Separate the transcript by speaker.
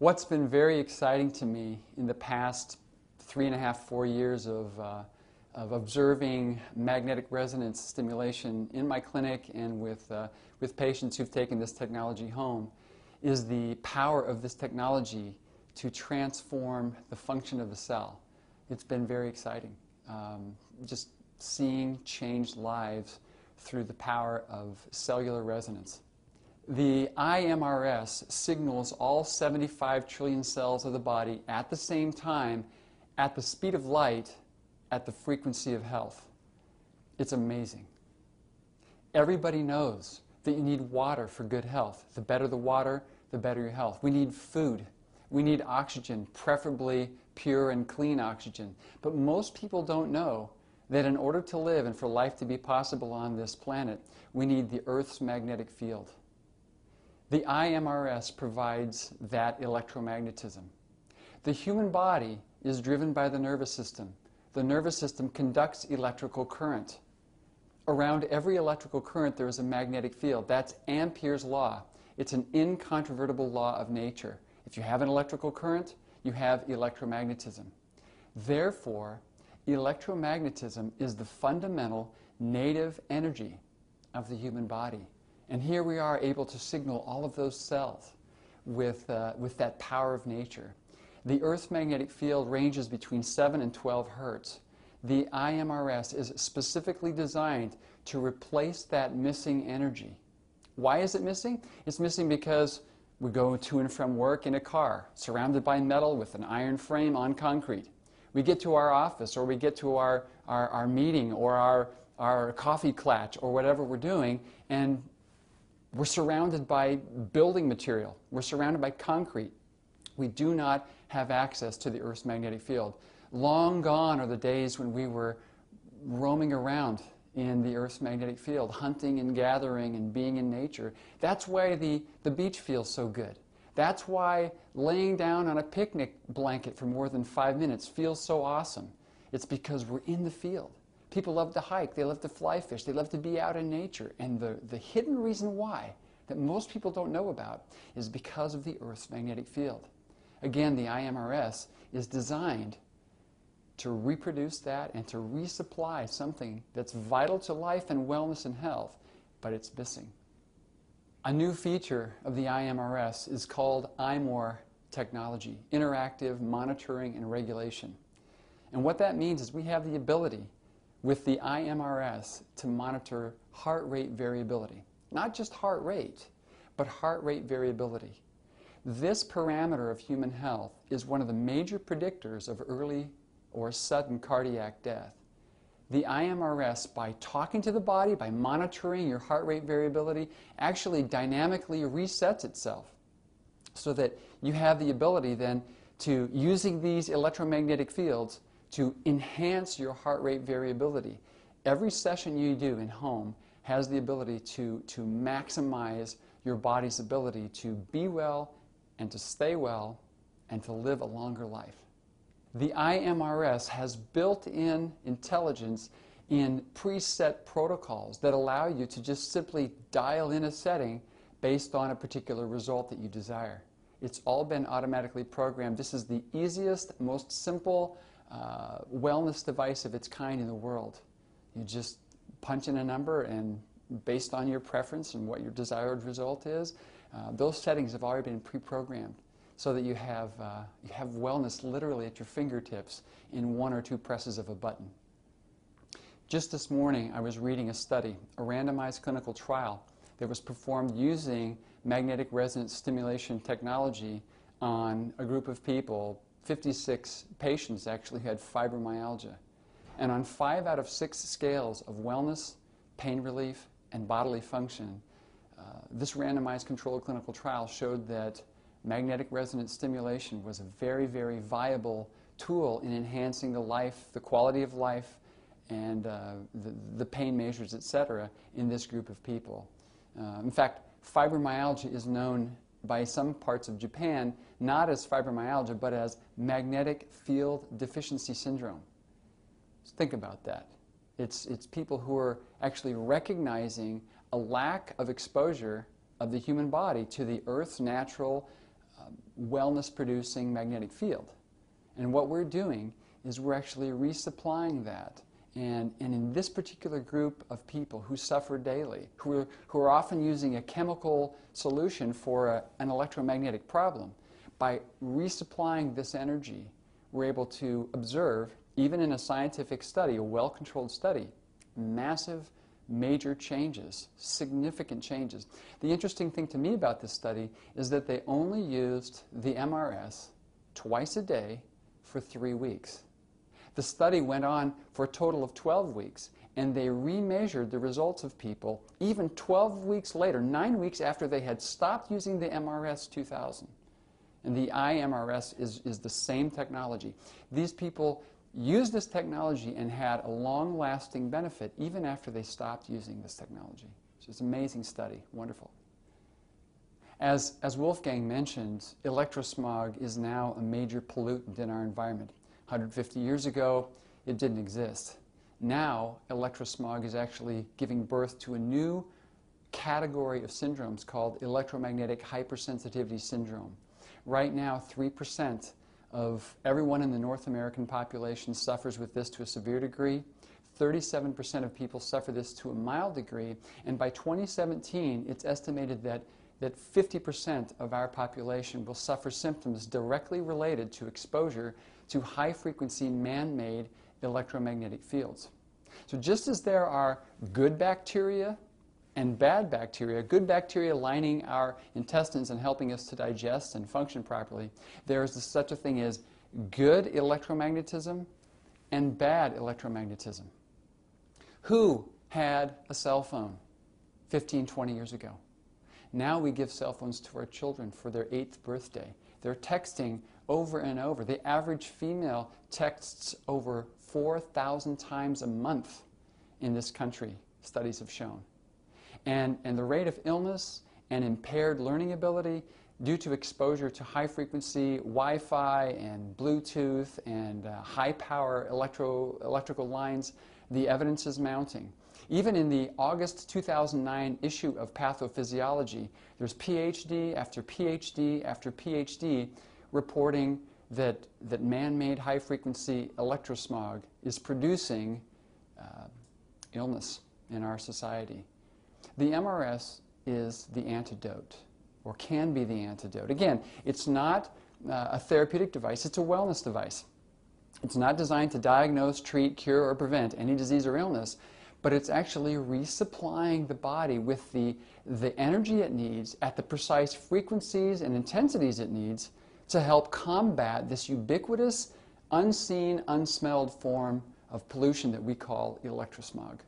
Speaker 1: What's been very exciting to me in the past 3.5, 4 years of observing magnetic resonance stimulation in my clinic and with patients who've taken this technology home is the power of this technology to transform the function of the cell. It's been very exciting, just seeing changed lives through the power of cellular resonance. The iMRS signals all 75 trillion cells of the body at the same time, at the speed of light, at the frequency of health. It's amazing. Everybody knows that you need water for good health. The better the water, the better your health. We need food. We need oxygen, preferably pure and clean oxygen. But most people don't know that in order to live and for life to be possible on this planet, we need the Earth's magnetic field. The iMRS provides that electromagnetism. The human body is driven by the nervous system. The nervous system conducts electrical current. Around every electrical current there is a magnetic field. That's Ampere's law. It's an incontrovertible law of nature. If you have an electrical current, you have electromagnetism. Therefore, electromagnetism is the fundamental native energy of the human body. And here we are able to signal all of those cells with that power of nature. The Earth's magnetic field ranges between 7 and 12 hertz. The iMRS is specifically designed to replace that missing energy. Why is it missing? It's missing because we go to and from work in a car, surrounded by metal with an iron frame on concrete. We get to our office, or we get to our meeting, or our coffee clutch, or whatever we're doing, and we're surrounded by building material. We're surrounded by concrete. We do not have access to the Earth's magnetic field. Long gone are the days when we were roaming around in the Earth's magnetic field, hunting and gathering and being in nature. That's why the beach feels so good. That's why laying down on a picnic blanket for more than 5 minutes feels so awesome. It's because we're in the field. People love to hike, they love to fly fish, they love to be out in nature. And the hidden reason why that most people don't know about is because of the Earth's magnetic field. Again, the iMRS is designed to reproduce that and to resupply something that's vital to life and wellness and health, but it's missing. A new feature of the iMRS is called iMRS technology, interactive monitoring and regulation. And what that means is we have the ability with the iMRS to monitor heart rate variability. Not just heart rate, but heart rate variability. This parameter of human health is one of the major predictors of early or sudden cardiac death. The iMRS, by talking to the body, by monitoring your heart rate variability, actually dynamically resets itself so that you have the ability then to, using these electromagnetic fields, to enhance your heart rate variability. Every session you do in home has the ability to maximize your body's ability to be well and to stay well and to live a longer life. The iMRS has built-in intelligence in preset protocols that allow you to just simply dial in a setting based on a particular result that you desire. It's all been automatically programmed. This is the easiest, most simple wellness device of its kind in the world. You just punch in a number, and based on your preference and what your desired result is, those settings have already been pre-programmed so that you have wellness literally at your fingertips in 1 or 2 presses of a button. Just this morning I was reading a study, a randomized clinical trial that was performed using magnetic resonance stimulation technology on a group of people, 56 patients actually, who had fibromyalgia. And on 5 out of 6 scales of wellness, pain relief, and bodily function, this randomized controlled clinical trial showed that magnetic resonance stimulation was a very, very viable tool in enhancing the life, the quality of life, and the pain measures, etc., in this group of people. In fact, fibromyalgia is known by some parts of Japan not as fibromyalgia, but as magnetic field deficiency syndrome. So think about that. It's people who are actually recognizing a lack of exposure of the human body to the Earth's natural wellness-producing magnetic field. And what we're doing is we're actually resupplying that. And in this particular group of people who suffer daily, who are often using a chemical solution for an electromagnetic problem, by resupplying this energy, we're able to observe, even in a scientific study, a well-controlled study, massive, major changes, significant changes. The interesting thing to me about this study is that they only used the MRS twice a day for 3 weeks. The study went on for a total of 12 weeks, and they remeasured the results of people even 12 weeks later, 9 weeks after they had stopped using the MRS 2000. And the iMRS is the same technology. These people used this technology and had a long-lasting benefit even after they stopped using this technology. So it's an amazing study, wonderful. As Wolfgang mentioned, electrosmog is now a major pollutant in our environment. 150 years ago, it didn't exist. Now, electrosmog is actually giving birth to a new category of syndromes called electromagnetic hypersensitivity syndrome. Right now, 3% of everyone in the North American population suffers with this to a severe degree. 37% of people suffer this to a mild degree. And by 2017, it's estimated that 50% of our population will suffer symptoms directly related to exposure to high-frequency man-made electromagnetic fields. So just as there are good bacteria and bad bacteria, good bacteria lining our intestines and helping us to digest and function properly, there is such a thing as good electromagnetism and bad electromagnetism. Who had a cell phone 15, 20 years ago? Now we give cell phones to our children for their 8th birthday. They're texting over and over. The average female texts over 4,000 times a month in this country, studies have shown. And the rate of illness and impaired learning ability due to exposure to high-frequency Wi-Fi and Bluetooth and high-power electrical lines, the evidence is mounting. Even in the August 2009 issue of Pathophysiology, there's PhD after PhD after PhD reporting that man-made high-frequency electrosmog is producing illness in our society. The MRS is the antidote, or can be the antidote. Again, it's not a therapeutic device, it's a wellness device. It's not designed to diagnose, treat, cure, or prevent any disease or illness, but it's actually resupplying the body with the energy it needs at the precise frequencies and intensities it needs to help combat this ubiquitous, unseen, unsmelled form of pollution that we call electrosmog.